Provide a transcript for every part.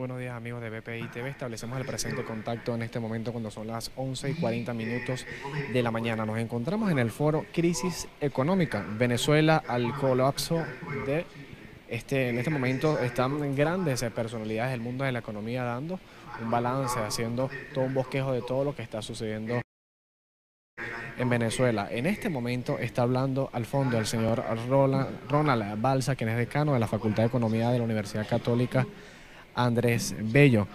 buenos días amigos de BPI TV. Establecemos el presente contacto en este momento cuando son las 11:40 de la mañana. Nos encontramos en el foro Crisis Económica. Venezuela al colapso de en este momento están grandes personalidades del mundo de la economía dando un balance, haciendo todo un bosquejo de todo lo que está sucediendo en Venezuela. En este momento está hablando al fondo el señor Ronald Balsa, quien es decano de la Facultad de Economía de la Universidad Católica Andrés Bello.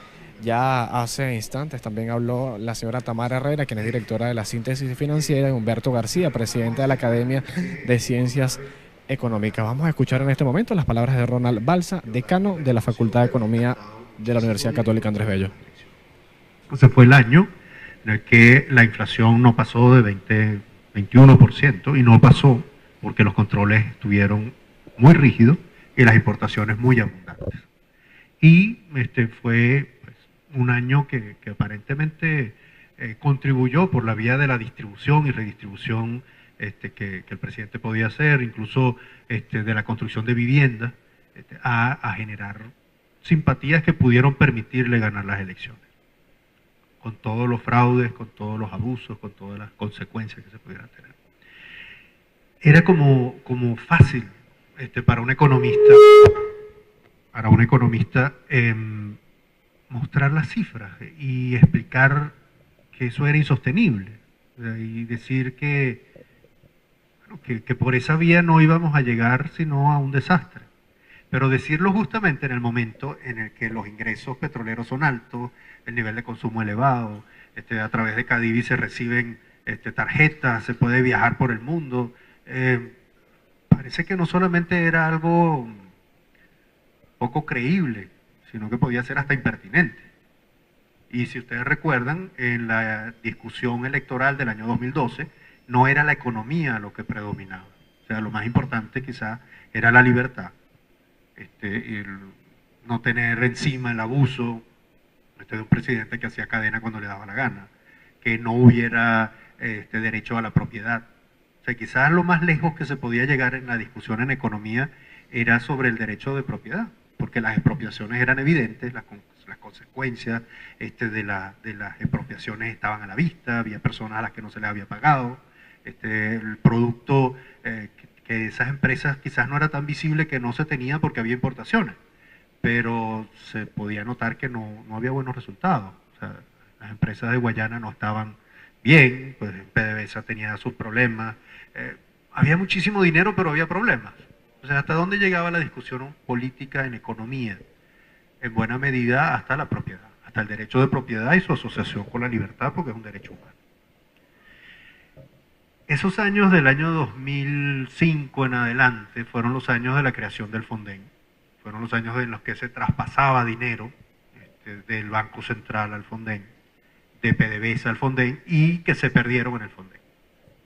Ya hace instantes también habló la señora Tamara Herrera, quien es directora de la Síntesis Financiera, y Humberto García, presidente de la Academia de Ciencias Económicas. Vamos a escuchar en este momento las palabras de Ronald Balsa, decano de la Facultad de Economía de la Universidad Católica Andrés Bello. Ese fue el año en el que la inflación no pasó de 21%, y no pasó porque los controles estuvieron muy rígidos y las importaciones muy abundantes. Y fue pues, un año que aparentemente contribuyó por la vía de la distribución y redistribución que el presidente podía hacer, incluso de la construcción de viviendas, a generar simpatías que pudieron permitirle ganar las elecciones, con todos los fraudes, con todos los abusos, con todas las consecuencias que se pudieran tener. Era como fácil para un economista, mostrar las cifras y explicar que eso era insostenible, y decir que por esa vía no íbamos a llegar sino a un desastre. Pero decirlo justamente en el momento en el que los ingresos petroleros son altos, el nivel de consumo elevado, a través de Cadivi se reciben tarjetas, se puede viajar por el mundo, parece que no solamente era algo poco creíble, sino que podía ser hasta impertinente. Y si ustedes recuerdan, en la discusión electoral del año 2012, no era la economía lo que predominaba. O sea, lo más importante quizás era la libertad, el no tener encima el abuso de un presidente que hacía cadena cuando le daba la gana, que no hubiera derecho a la propiedad. O sea, quizás lo más lejos que se podía llegar en la discusión en economía era sobre el derecho de propiedad, porque las expropiaciones eran evidentes, las consecuencias de las expropiaciones estaban a la vista, había personas a las que no se les había pagado, el producto que esas empresas quizás no era tan visible, que no se tenía porque había importaciones, pero se podía notar que no había buenos resultados. O sea, las empresas de Guayana no estaban bien, pues PDVSA tenía sus problemas, había muchísimo dinero pero había problemas. O sea, ¿hasta dónde llegaba la discusión política en economía? En buena medida hasta la propiedad, hasta el derecho de propiedad y su asociación con la libertad, porque es un derecho humano. Esos años del año 2005 en adelante fueron los años de la creación del Fonden, fueron los años en los que se traspasaba dinero del Banco Central al Fonden, de PDVSA al Fonden, y que se perdieron en el Fonden.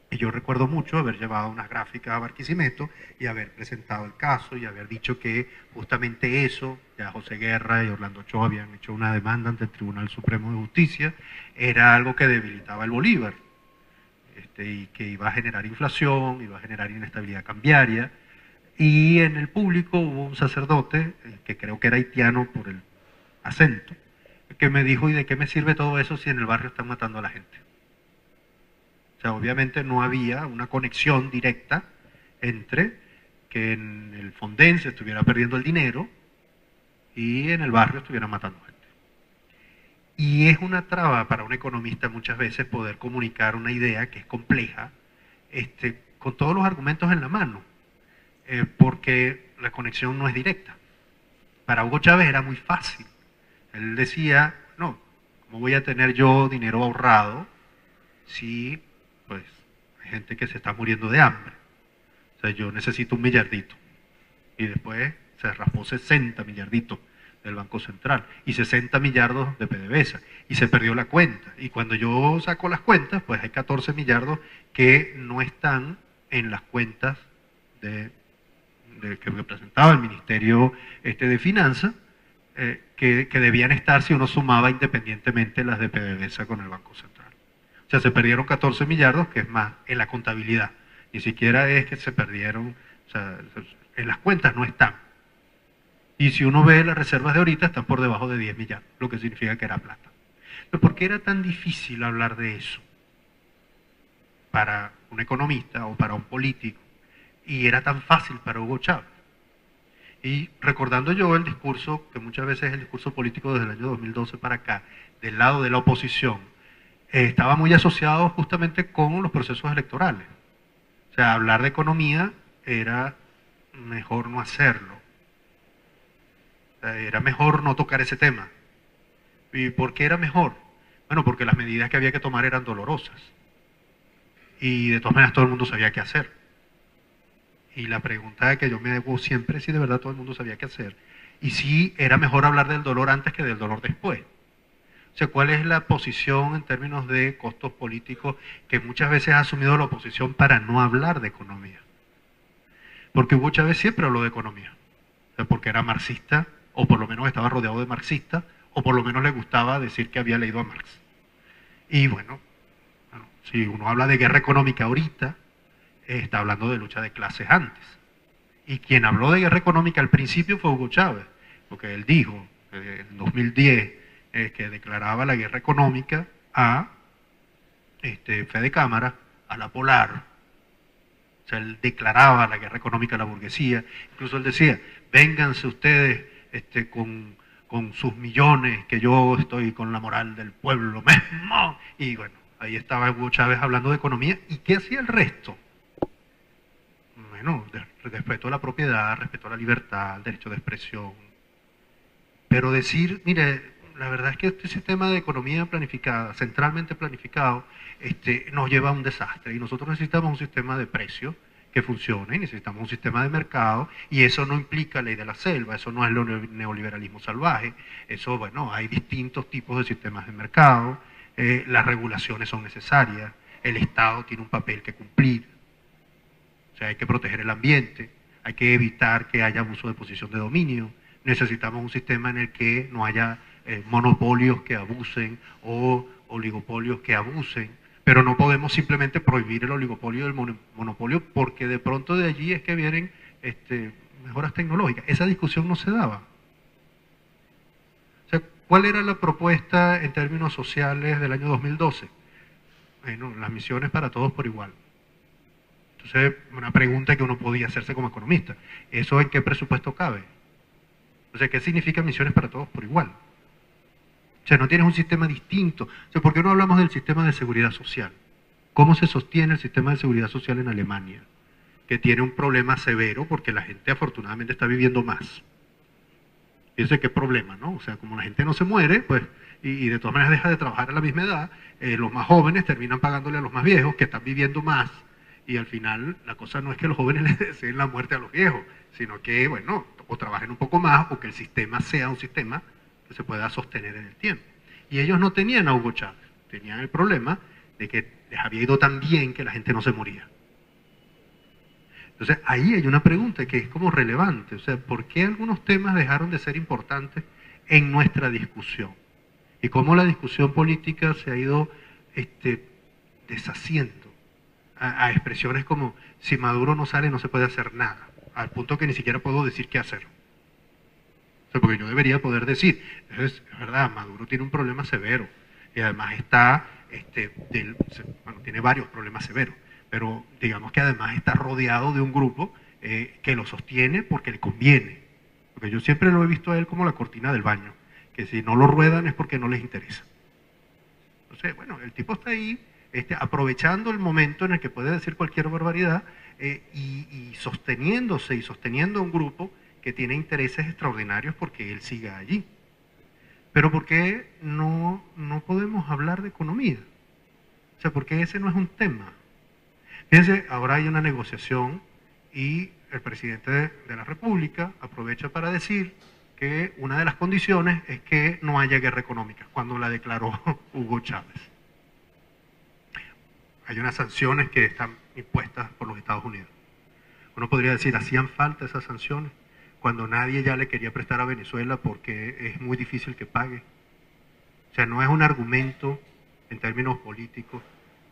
Y yo recuerdo mucho haber llevado unas gráficas a Barquisimeto y haber presentado el caso y haber dicho que justamente eso, ya José Guerra y Orlando Ochoa habían hecho una demanda ante el Tribunal Supremo de Justicia, era algo que debilitaba el bolívar, y que iba a generar inflación, iba a generar inestabilidad cambiaria. Y en el público hubo un sacerdote, que creo que era haitiano por el acento, que me dijo: ¿y de qué me sirve todo eso si en el barrio están matando a la gente? O sea, obviamente no había una conexión directa entre que en el Fonden se estuviera perdiendo el dinero y en el barrio estuvieran matando gente. Y es una traba para un economista muchas veces poder comunicar una idea que es compleja, con todos los argumentos en la mano, porque la conexión no es directa. Para Hugo Chávez era muy fácil. Él decía: no, ¿cómo voy a tener yo dinero ahorrado si pues hay gente que se está muriendo de hambre? O sea, yo necesito 1 millardito. Y después se raspó 60 millarditos del Banco Central y 60 millardos de PDVSA, y se perdió la cuenta. Y cuando yo saco las cuentas, pues hay 14 millardos que no están en las cuentas que presentaba el Ministerio de Finanzas, que debían estar si uno sumaba independientemente las de PDVSA con el Banco Central. O sea, se perdieron 14 millardos, que es más en la contabilidad. Ni siquiera es que se perdieron, o sea, en las cuentas no están. Y si uno ve las reservas de ahorita, están por debajo de 10 millones, lo que significa que era plata. Pero ¿por qué era tan difícil hablar de eso para un economista o para un político? Y era tan fácil para Hugo Chávez. Y recordando yo el discurso, que muchas veces es el discurso político desde el año 2012 para acá, del lado de la oposición, estaba muy asociado justamente con los procesos electorales. O sea, hablar de economía era mejor no hacerlo. O sea, era mejor no tocar ese tema. ¿Y por qué era mejor? Bueno, porque las medidas que había que tomar eran dolorosas. Y de todas maneras todo el mundo sabía qué hacer. Y la pregunta que yo me hago siempre es si de verdad todo el mundo sabía qué hacer. Y si era mejor hablar del dolor antes que del dolor después. O sea, ¿cuál es la posición en términos de costos políticos que muchas veces ha asumido la oposición para no hablar de economía? Porque Hugo Chávez siempre habló de economía. O sea, porque era marxista, o por lo menos estaba rodeado de marxistas, o por lo menos le gustaba decir que había leído a Marx. Y bueno, si uno habla de guerra económica ahorita, está hablando de lucha de clases antes. Y quien habló de guerra económica al principio fue Hugo Chávez, porque él dijo en 2010 que declaraba la guerra económica a Fede Cámara, a la Polar. O sea, él declaraba la guerra económica a la burguesía. Incluso él decía, vénganse ustedes con sus millones, que yo estoy con la moral del pueblo mismo. Y bueno, ahí estaba Hugo Chávez hablando de economía. ¿Y qué hacía el resto? Bueno, respeto a la propiedad, respeto a la libertad, al derecho de expresión. Pero decir, mire, la verdad es que este sistema de economía planificada, centralmente planificado, nos lleva a un desastre. Y nosotros necesitamos un sistema de precios que funcione, y necesitamos un sistema de mercado, y eso no implica ley de la selva, eso no es el neoliberalismo salvaje, eso, bueno, hay distintos tipos de sistemas de mercado, las regulaciones son necesarias, el Estado tiene un papel que cumplir. O sea, hay que proteger el ambiente, hay que evitar que haya abuso de posición de dominio, necesitamos un sistema en el que no haya monopolios que abusen o oligopolios que abusen, pero no podemos simplemente prohibir el oligopolio del monopolio porque de pronto de allí es que vienen mejoras tecnológicas. Esa discusión no se daba. O sea, ¿cuál era la propuesta en términos sociales del año 2012? Bueno, las misiones para todos por igual. Entonces, una pregunta que uno podía hacerse como economista, ¿eso en qué presupuesto cabe? O sea, ¿qué significa misiones para todos por igual? O sea, no tienes un sistema distinto. O sea, ¿por qué no hablamos del sistema de seguridad social? ¿Cómo se sostiene el sistema de seguridad social en Alemania? Que tiene un problema severo porque la gente afortunadamente está viviendo más. Fíjense qué problema, ¿no? O sea, como la gente no se muere, pues, y de todas maneras deja de trabajar a la misma edad, los más jóvenes terminan pagándole a los más viejos que están viviendo más. Y al final la cosa no es que los jóvenes les deseen la muerte a los viejos, sino que, bueno, o trabajen un poco más o que el sistema sea un sistema que se pueda sostener en el tiempo. Y ellos no tenían a Hugo Chávez, tenían el problema de que les había ido tan bien que la gente no se moría. Entonces ahí hay una pregunta que es como relevante, o sea, ¿por qué algunos temas dejaron de ser importantes en nuestra discusión? Y cómo la discusión política se ha ido deshaciendo a expresiones como si Maduro no sale no se puede hacer nada, al punto que ni siquiera puedo decir qué hacer. O sea, porque yo debería poder decir, es verdad, Maduro tiene un problema severo y además está, bueno, tiene varios problemas severos, pero digamos que además está rodeado de un grupo que lo sostiene porque le conviene. Porque yo siempre lo he visto a él como la cortina del baño, que si no lo ruedan es porque no les interesa. Entonces, bueno, el tipo está ahí aprovechando el momento en el que puede decir cualquier barbaridad y sosteniéndose y sosteniendo a un grupo que tiene intereses extraordinarios porque él siga allí. Pero ¿por qué no podemos hablar de economía? O sea, ¿por qué ese no es un tema? Fíjense, ahora hay una negociación y el presidente de la República aprovecha para decir que una de las condiciones es que no haya guerra económica, cuando la declaró Hugo Chávez. Hay unas sanciones que están impuestas por los Estados Unidos. Uno podría decir, ¿hacían falta esas sanciones? Cuando nadie ya le quería prestar a Venezuela porque es muy difícil que pague. O sea, no es un argumento en términos políticos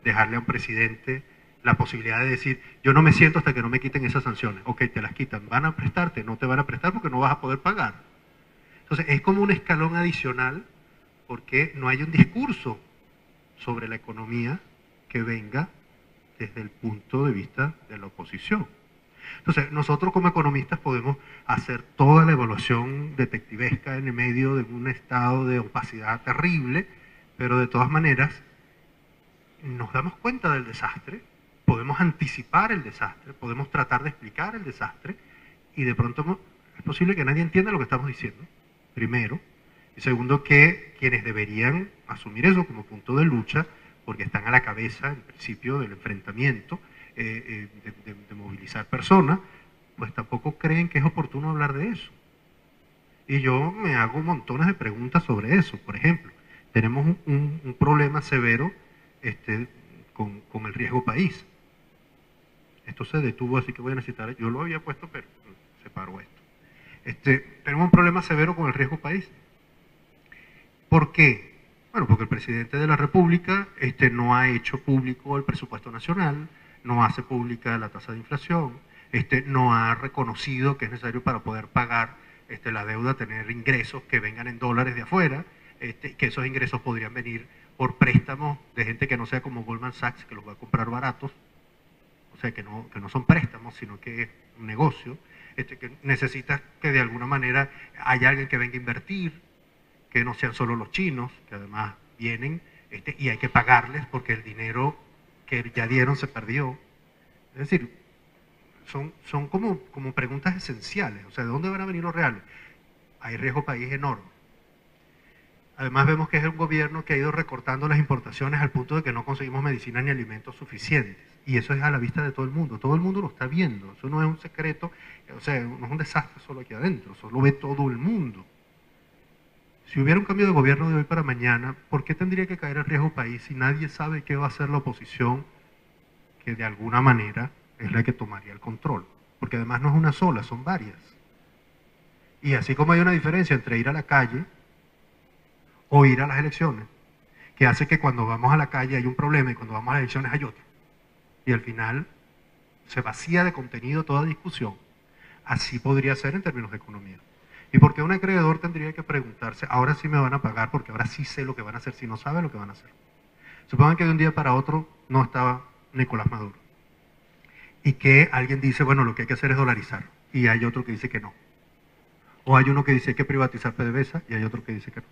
dejarle a un presidente la posibilidad de decir, yo no me siento hasta que no me quiten esas sanciones. Ok, te las quitan, van a prestarte, no te van a prestar porque no vas a poder pagar. Entonces es como un escalón adicional porque no hay un discurso sobre la economía que venga desde el punto de vista de la oposición. Entonces, nosotros como economistas podemos hacer toda la evaluación detectivesca en el medio de un estado de opacidad terrible, pero de todas maneras nos damos cuenta del desastre, podemos anticipar el desastre, podemos tratar de explicar el desastre, y de pronto es posible que nadie entienda lo que estamos diciendo, primero, y segundo, que quienes deberían asumir eso como punto de lucha, porque están a la cabeza, en principio, del enfrentamiento, de movilizar personas, pues tampoco creen que es oportuno hablar de eso. Y yo me hago montones de preguntas sobre eso. Por ejemplo, tenemos un problema severo con el riesgo país. Esto se detuvo, así que voy a necesitar, yo lo había puesto, pero se paró esto. Tenemos un problema severo con el riesgo país. ¿Por qué? Bueno, porque el presidente de la República no ha hecho público el presupuesto nacional, no hace pública la tasa de inflación, no ha reconocido que es necesario para poder pagar la deuda tener ingresos que vengan en dólares de afuera, que esos ingresos podrían venir por préstamos de gente que no sea como Goldman Sachs, que los va a comprar baratos, o sea, que no son préstamos, sino que es un negocio, que necesita que de alguna manera haya alguien que venga a invertir, que no sean solo los chinos, que además vienen, y hay que pagarles porque el dinero que ya dieron se perdió. Es decir, son como preguntas esenciales. O sea, ¿de dónde van a venir los reales? Hay riesgo país enorme. Además vemos que es un gobierno que ha ido recortando las importaciones al punto de que no conseguimos medicinas ni alimentos suficientes. Y eso es a la vista de todo el mundo. Todo el mundo lo está viendo. Eso no es un secreto, o sea, no es un desastre solo aquí adentro. Eso lo ve todo el mundo. Si hubiera un cambio de gobierno de hoy para mañana, ¿por qué tendría que caer el riesgo país si nadie sabe qué va a hacer la oposición, que de alguna manera es la que tomaría el control? Porque además no es una sola, son varias. Y así como hay una diferencia entre ir a la calle o ir a las elecciones, que hace que cuando vamos a la calle hay un problema y cuando vamos a las elecciones hay otro. Y al final se vacía de contenido toda discusión. Así podría ser en términos de economía. ¿Y por qué un acreedor tendría que preguntarse, ahora sí me van a pagar porque ahora sí sé lo que van a hacer, si no sabe lo que van a hacer? Supongan que de un día para otro no estaba Nicolás Maduro y que alguien dice, bueno, lo que hay que hacer es dolarizar, y hay otro que dice que no. O hay uno que dice hay que privatizar PDVSA y hay otro que dice que no.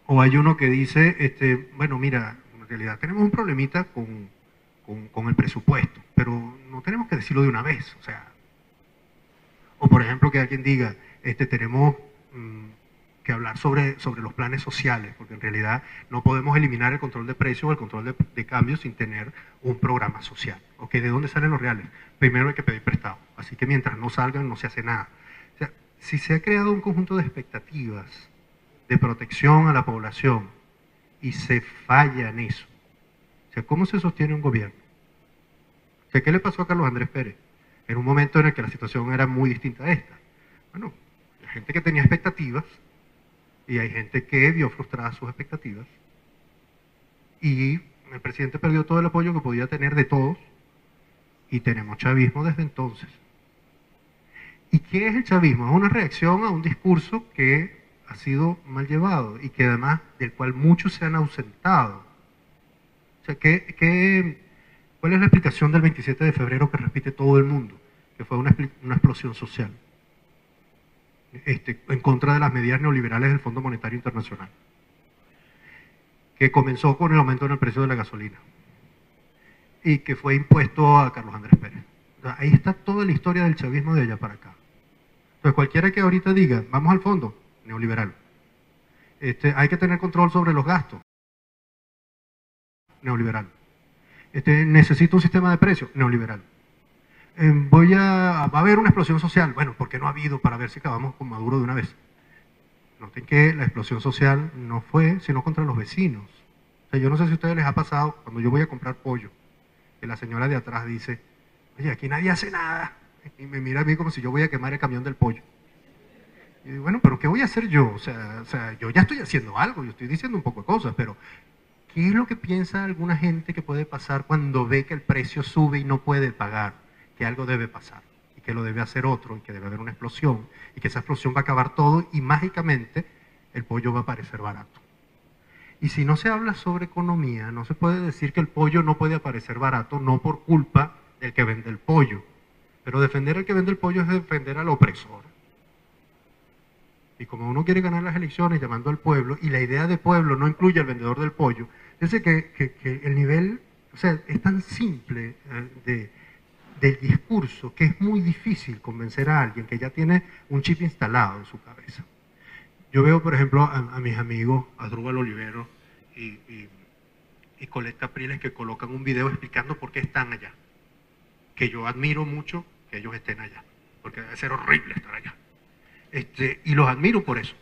O hay uno que dice, bueno, mira, en realidad tenemos un problemita con el presupuesto, pero no tenemos que decirlo de una vez, o sea. O por ejemplo que alguien diga, tenemos que hablar sobre los planes sociales, porque en realidad no podemos eliminar el control de precios o el control de cambios sin tener un programa social. ¿Ok? ¿De dónde salen los reales? Primero hay que pedir prestado, así que mientras no salgan no se hace nada. O sea, si se ha creado un conjunto de expectativas de protección a la población y se falla en eso, o sea, ¿cómo se sostiene un gobierno? O sea, ¿qué le pasó a Carlos Andrés Pérez? En un momento en el que la situación era muy distinta a esta. Bueno, hay gente que tenía expectativas y hay gente que vio frustradas sus expectativas y el presidente perdió todo el apoyo que podía tener de todos y tenemos chavismo desde entonces. ¿Y qué es el chavismo? Es una reacción a un discurso que ha sido mal llevado y que además del cual muchos se han ausentado. O sea, ¿cuál es la explicación del 27 de febrero que repite todo el mundo? Que fue una explosión social en contra de las medidas neoliberales del Fondo Monetario Internacional, que comenzó con el aumento en el precio de la gasolina y que fue impuesto a Carlos Andrés Pérez. O sea, ahí está toda la historia del chavismo de allá para acá. Entonces cualquiera que ahorita diga, vamos al fondo, neoliberal. Hay que tener control sobre los gastos, neoliberal. Necesito un sistema de precios, neoliberal. Va a haber una explosión social. Bueno, ¿por qué no ha habido para ver si acabamos con Maduro de una vez? Noten que la explosión social no fue sino contra los vecinos. O sea, yo no sé si a ustedes les ha pasado cuando yo voy a comprar pollo, que la señora de atrás dice, oye, aquí nadie hace nada. Y me mira a mí como si yo voy a quemar el camión del pollo. Y digo, bueno, pero ¿qué voy a hacer yo? O sea, yo ya estoy haciendo algo, yo estoy diciendo un poco de cosas, pero ¿qué es lo que piensa alguna gente que puede pasar cuando ve que el precio sube y no puede pagar? Que algo debe pasar, y que lo debe hacer otro, y que debe haber una explosión, y que esa explosión va a acabar todo, y mágicamente el pollo va a parecer barato. Y si no se habla sobre economía, no se puede decir que el pollo no puede aparecer barato, no por culpa del que vende el pollo. Pero defender al que vende el pollo es defender al opresor. Y como uno quiere ganar las elecciones llamando al pueblo, y la idea de pueblo no incluye al vendedor del pollo, fíjense que el nivel, o sea, es tan simple del discurso que es muy difícil convencer a alguien que ya tiene un chip instalado en su cabeza. Yo veo, por ejemplo, a mis amigos, Asdrúbal Olivero y Colette Capriles, que colocan un video explicando por qué están allá. Que yo admiro mucho que ellos estén allá, porque debe ser horrible estar allá. Y los admiro por eso.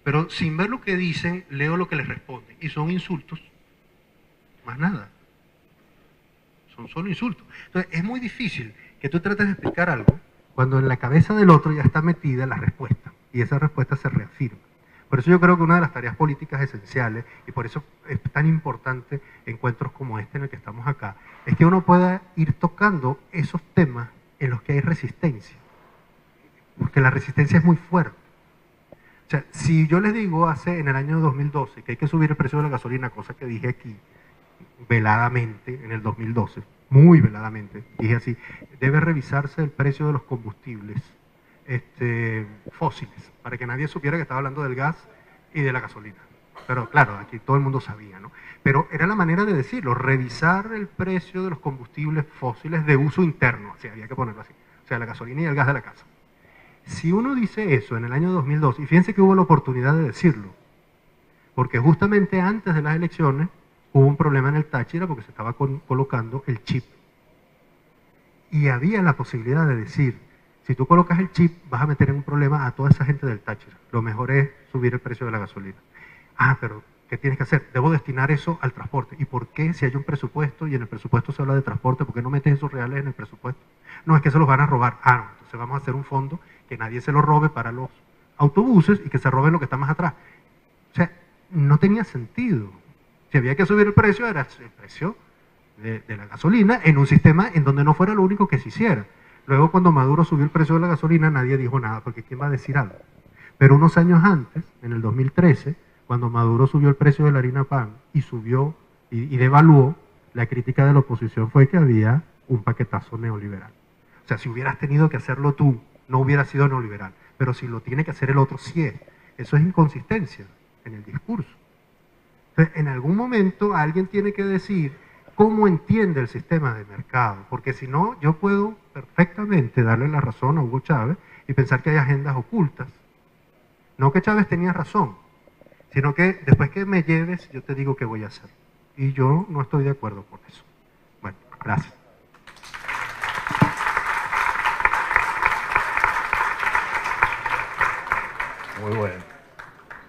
Pero sin ver lo que dicen, leo lo que les responden. Y son insultos, más nada. Son solo insultos. Entonces, es muy difícil que tú trates de explicar algo cuando en la cabeza del otro ya está metida la respuesta. Y esa respuesta se reafirma. Por eso yo creo que una de las tareas políticas esenciales, y por eso es tan importante encuentros como este en el que estamos acá, es que uno pueda ir tocando esos temas en los que hay resistencia. Porque la resistencia es muy fuerte. O sea, si yo les digo en el año 2012 que hay que subir el precio de la gasolina, cosa que dije aquí veladamente en el 2012, muy veladamente, dije así, debe revisarse el precio de los combustibles fósiles, para que nadie supiera que estaba hablando del gas y de la gasolina. Pero claro, aquí todo el mundo sabía, ¿no? Pero era la manera de decirlo, revisar el precio de los combustibles fósiles de uso interno, así había que ponerlo así, o sea, la gasolina y el gas de la casa. Si uno dice eso en el año 2002, y fíjense que hubo la oportunidad de decirlo, porque justamente antes de las elecciones hubo un problema en el Táchira porque se estaba colocando el chip. Y había la posibilidad de decir, si tú colocas el chip, vas a meter en un problema a toda esa gente del Táchira. Lo mejor es subir el precio de la gasolina. Ah, pero ¿qué tienes que hacer? Debo destinar eso al transporte. ¿Y por qué? Si hay un presupuesto y en el presupuesto se habla de transporte, ¿por qué no metes esos reales en el presupuesto? No, es que se los van a robar. Ah, no, entonces vamos a hacer un fondo que nadie se lo robe para los autobuses y que se roben lo que está más atrás. O sea, no tenía sentido. Si había que subir el precio, era el precio de la gasolina en un sistema en donde no fuera lo único que se hiciera. Luego, cuando Maduro subió el precio de la gasolina, nadie dijo nada, porque ¿quién va a decir algo? Pero unos años antes, en el 2013, cuando Maduro subió el precio de la harina pan y subió y devaluó, la crítica de la oposición fue que había un paquetazo neoliberal. O sea, si hubieras tenido que hacerlo tú, no hubiera sido neoliberal. Pero si lo tiene que hacer el otro, sí es. Eso es inconsistencia en el discurso. Entonces, en algún momento alguien tiene que decir cómo entiende el sistema de mercado, porque si no, yo puedo perfectamente darle la razón a Hugo Chávez y pensar que hay agendas ocultas. No que Chávez tenía razón, sino que después que me lleves, yo te digo qué voy a hacer. Y yo no estoy de acuerdo con eso. Bueno, gracias. Muy bueno.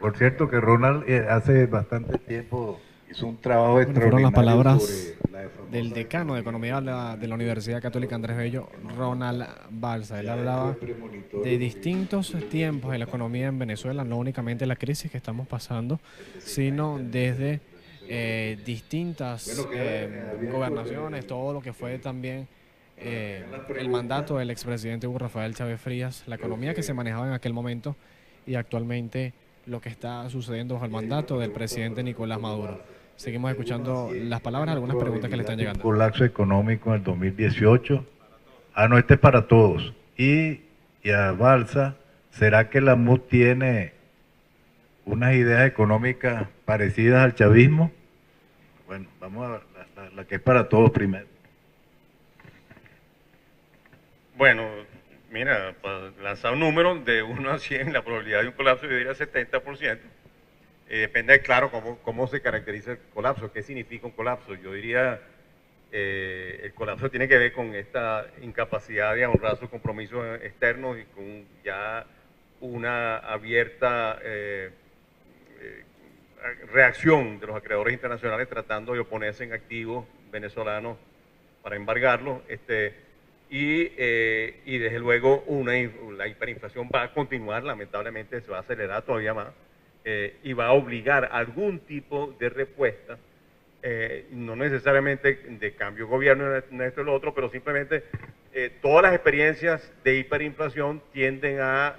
Por cierto que Ronald hace bastante tiempo hizo un trabajo extraordinario. Fueron las palabras sobre del decano de Economía de la Universidad Católica Andrés Bello, Ronald Balsa. Él hablaba de distintos tiempos en la economía en Venezuela, no únicamente la crisis que estamos pasando, sino desde distintas gobernaciones, todo lo que fue también el mandato del expresidente Hugo Rafael Chávez Frías, la economía que se manejaba en aquel momento y actualmente lo que está sucediendo bajo el mandato del presidente Nicolás Maduro. Seguimos escuchando las palabras, algunas preguntas que le están llegando. Colapso económico en el 2018. Ah, no, este es para todos. Y a Balsa, ¿será que la MUD tiene unas ideas económicas parecidas al chavismo? Bueno, vamos a ver la que es para todos primero. Bueno, mira, para lanzar un número de 1 a 100, la probabilidad de un colapso yo diría 70%. Depende, claro, cómo se caracteriza el colapso, qué significa un colapso. Yo diría, el colapso tiene que ver con esta incapacidad de honrar sus compromisos externos y con ya una abierta reacción de los acreedores internacionales tratando de oponerse en activos venezolanos para embargarlos. Y desde luego la hiperinflación va a continuar, lamentablemente se va a acelerar todavía más y va a obligar a algún tipo de respuesta no necesariamente de cambio de gobierno en esto y lo otro, pero simplemente todas las experiencias de hiperinflación tienden a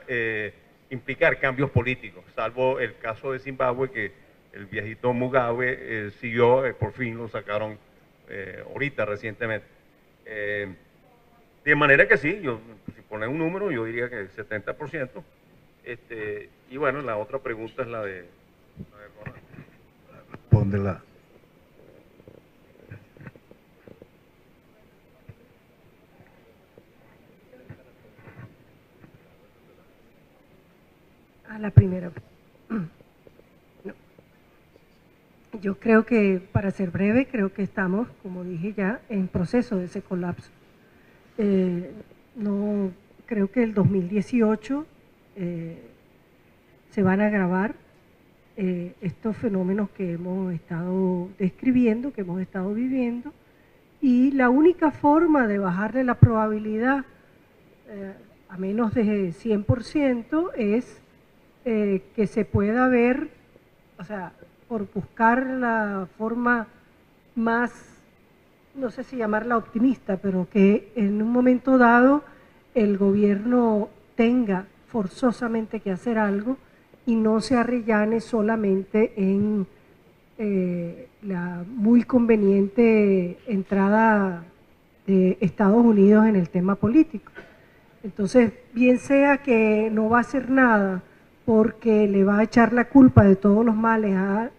implicar cambios políticos, salvo el caso de Zimbabue, que el viejito Mugabe siguió, por fin lo sacaron ahorita recientemente. De manera que sí, si ponen un número, yo diría que el 70%. Y bueno, la otra pregunta es la de Ronald. Respóndela. A la primera. No. Yo creo que, para ser breve, creo que estamos, como dije ya, en proceso de ese colapso. No creo que el 2018 se van a agravar estos fenómenos que hemos estado describiendo, que hemos estado viviendo, y la única forma de bajarle la probabilidad a menos de 100% es que se pueda ver, o sea, por buscar la forma más, no sé si llamarla optimista, pero que en un momento dado el gobierno tenga forzosamente que hacer algo y no se arrellane solamente en la muy conveniente entrada de Estados Unidos en el tema político. Entonces, bien sea que no va a hacer nada porque le va a echar la culpa de todos los males a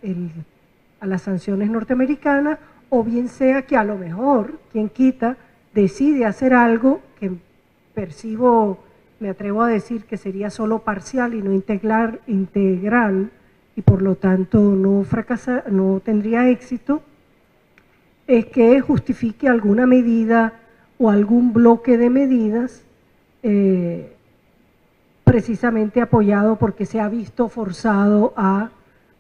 las sanciones norteamericanas, o bien sea que a lo mejor, quien quita, decide hacer algo que percibo, me atrevo a decir que sería solo parcial y no integral, y por lo tanto no tendría éxito, es que justifique alguna medida o algún bloque de medidas precisamente apoyado porque se ha visto forzado a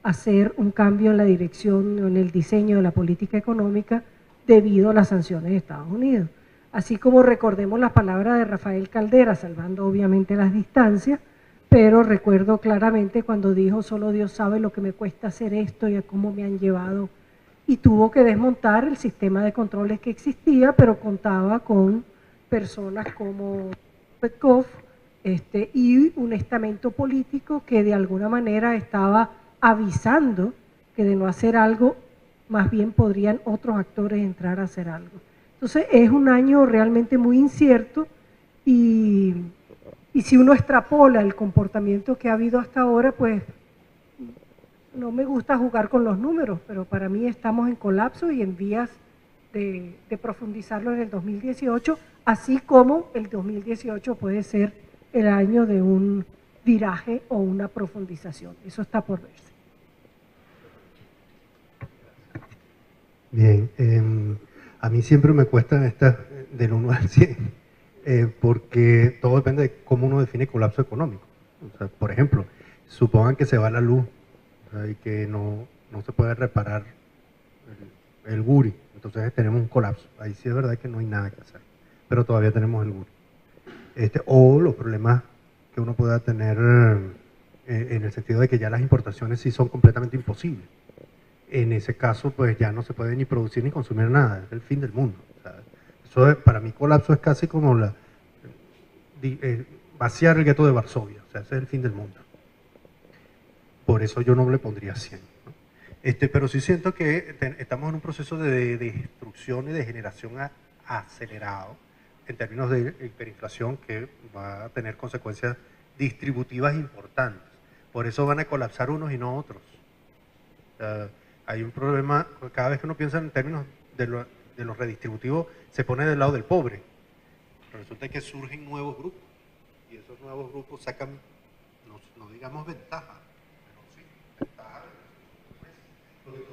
hacer un cambio en la dirección o en el diseño de la política económica debido a las sanciones de Estados Unidos. Así como recordemos las palabras de Rafael Caldera, salvando obviamente las distancias, pero recuerdo claramente cuando dijo: solo Dios sabe lo que me cuesta hacer esto y a cómo me han llevado, y tuvo que desmontar el sistema de controles que existía, pero contaba con personas como Petkov, y un estamento político que de alguna manera estaba avisando que de no hacer algo, más bien podrían otros actores entrar a hacer algo. Entonces es un año realmente muy incierto, y si uno extrapola el comportamiento que ha habido hasta ahora, pues no me gusta jugar con los números, pero para mí estamos en colapso y en vías de profundizarlo en el 2018, así como el 2018 puede ser el año de un viraje o una profundización. Eso está por verse. Bien, a mí siempre me cuesta esta del 1 al 100, porque todo depende de cómo uno define colapso económico. O sea, por ejemplo, supongan que se va la luz, o sea, y que no se puede reparar el Guri, entonces tenemos un colapso. Ahí sí es verdad que no hay nada que hacer, pero todavía tenemos el Guri. O los problemas que uno pueda tener en el sentido de que ya las importaciones sí son completamente imposibles. En ese caso, pues ya no se puede ni producir ni consumir nada, es el fin del mundo. O sea, eso para mí colapso es casi como vaciar el gueto de Varsovia, o sea, ese es el fin del mundo. Por eso yo no le pondría 100, ¿no? Pero sí siento que estamos en un proceso de destrucción y de generación acelerado, en términos de hiperinflación, que va a tener consecuencias distributivas importantes. Por eso van a colapsar unos y no otros. Hay un problema, cada vez que uno piensa en términos de lo redistributivo, se pone del lado del pobre. Pero resulta que surgen nuevos grupos, y esos nuevos grupos sacan, no digamos ventaja, pero sí, ventaja.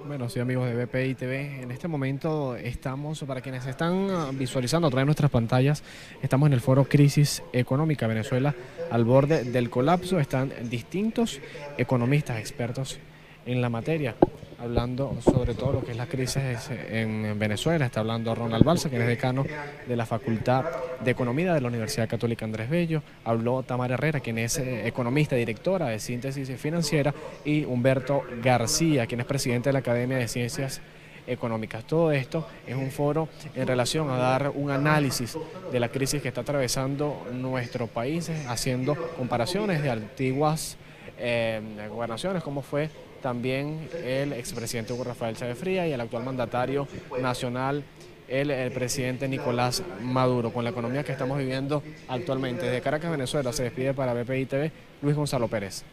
Bueno, sí, amigos de BPI TV, en este momento estamos, para quienes están visualizando a través de nuestras pantallas, estamos en el foro Crisis Económica Venezuela al borde del colapso. Están distintos economistas expertos en la materia, hablando sobre todo lo que es la crisis en Venezuela. Está hablando Ronald Balsa, quien es decano de la Facultad de Economía de la Universidad Católica Andrés Bello. Habló Tamara Herrera, quien es economista, directora de Síntesis Financiera, y Humberto García, quien es presidente de la Academia de Ciencias económicas. Todo esto es un foro en relación a dar un análisis de la crisis que está atravesando nuestro país, haciendo comparaciones de antiguas gobernaciones, como fue también el expresidente Hugo Rafael Chávez Frías y el actual mandatario nacional, el presidente Nicolás Maduro, con la economía que estamos viviendo actualmente. Desde Caracas, Venezuela, se despide para BPI TV Luis Gonzalo Pérez.